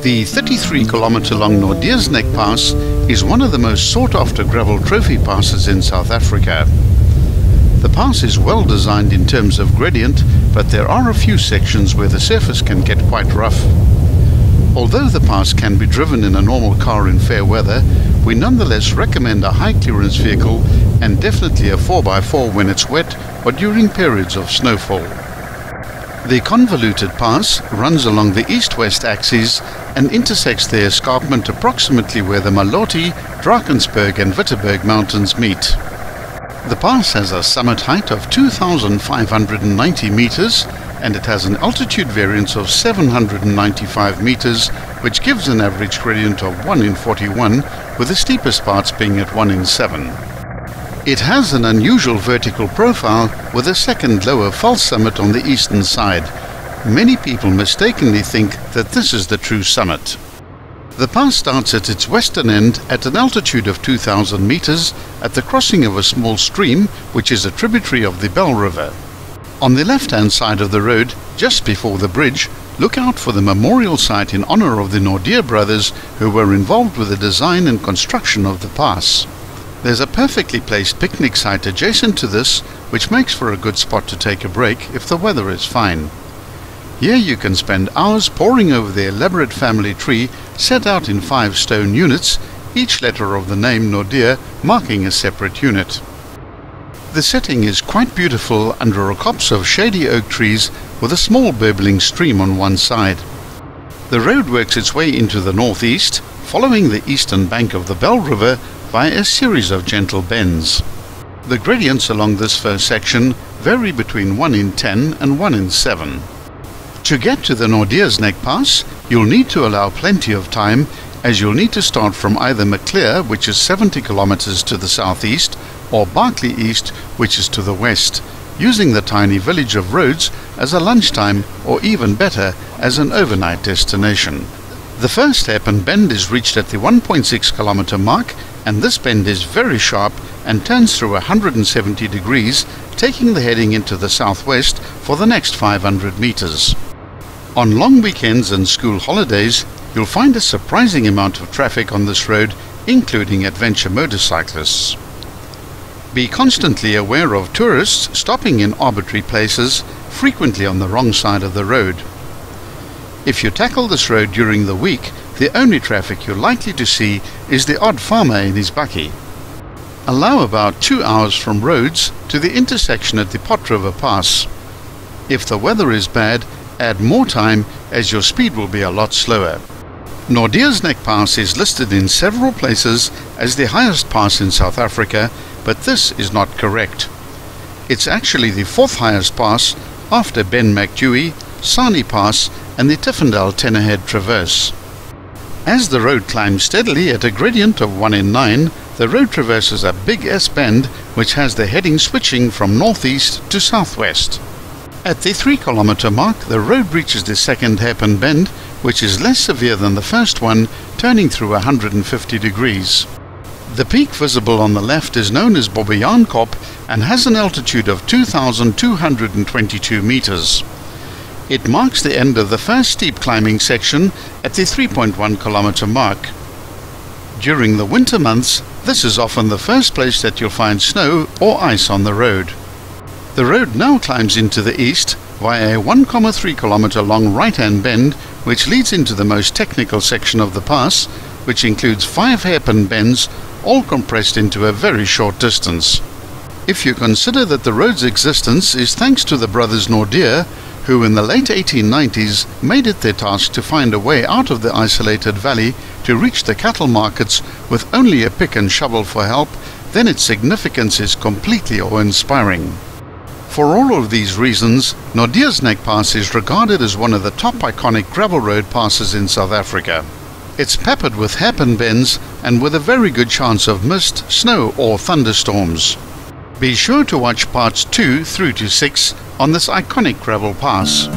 The 33-kilometer-long Nordeersneck Pass is one of the most sought-after gravel trophy passes in South Africa. The pass is well designed in terms of gradient, but there are a few sections where the surface can get quite rough. Although the pass can be driven in a normal car in fair weather, we nonetheless recommend a high-clearance vehicle and definitely a 4x4 when it's wet or during periods of snowfall. The convoluted pass runs along the east-west axis and intersects the escarpment approximately where the Maloti, Drakensberg and Witteberg mountains meet. The pass has a summit height of 2,590 meters and it has an altitude variance of 795 meters, which gives an average gradient of 1 in 41, with the steepest parts being at 1 in 7. It has an unusual vertical profile with a second lower false summit on the eastern side. Many people mistakenly think that this is the true summit. The pass starts at its western end at an altitude of 2,000 meters at the crossing of a small stream which is a tributary of the Bell River. On the left-hand side of the road, just before the bridge, look out for the memorial site in honor of the Nordeer brothers who were involved with the design and construction of the pass. There's a perfectly placed picnic site adjacent to this, which makes for a good spot to take a break if the weather is fine. Here you can spend hours poring over the elaborate family tree set out in 5 stone units, each letter of the name Nordeer marking a separate unit. The setting is quite beautiful under a copse of shady oak trees with a small burbling stream on one side. The road works its way into the northeast, following the eastern bank of the Bell River via a series of gentle bends. The gradients along this first section vary between 1 in 10 and 1 in 7. To get to the Nordeersneck Pass, you'll need to allow plenty of time, as you'll need to start from either Maclear, which is 70 kilometers to the southeast, or Berkeley East, which is to the west, using the tiny village of Rhodes as a lunchtime or even better as an overnight destination. The first hairpin bend is reached at the 1.6 kilometer mark, and this bend is very sharp and turns through 170 degrees, taking the heading into the southwest for the next 500 meters. On long weekends and school holidays, you'll find a surprising amount of traffic on this road, including adventure motorcyclists. Be constantly aware of tourists stopping in arbitrary places, frequently on the wrong side of the road. If you tackle this road during the week, the only traffic you're likely to see is the odd farmer in his bakkie. Allow about 2 hours from Rhodes to the intersection at the Pot River Pass. If the weather is bad, add more time as your speed will be a lot slower. Nordeersneck Pass is listed in several places as the highest pass in South Africa, but this is not correct. It's actually the 4th highest pass after Ben Macdui, Sani Pass and the Tiffendale-Tennehead Traverse. As the road climbs steadily at a gradient of 1 in 9, the road traverses a big S-bend which has the heading switching from northeast to southwest. At the 3 kilometer mark, the road reaches the second hairpin bend, which is less severe than the first one, turning through 150 degrees. The peak visible on the left is known as Bobbejaankop and has an altitude of 2,222 meters. It marks the end of the first steep climbing section at the 3.1 kilometer mark. During the winter months, this is often the first place that you'll find snow or ice on the road. The road now climbs into the east via a 1.3 kilometer long right-hand bend, which leads into the most technical section of the pass, which includes 5 hairpin bends, all compressed into a very short distance. If you consider that the road's existence is thanks to the brothers Nordeer, who in the late 1890s made it their task to find a way out of the isolated valley to reach the cattle markets with only a pick and shovel for help, then its significance is completely awe-inspiring. For all of these reasons, Nordeersneck Pass is regarded as one of the top iconic gravel road passes in South Africa. It's peppered with hairpin bends and with a very good chance of mist, snow or thunderstorms. Be sure to watch parts 2 through to 6 on this iconic gravel pass.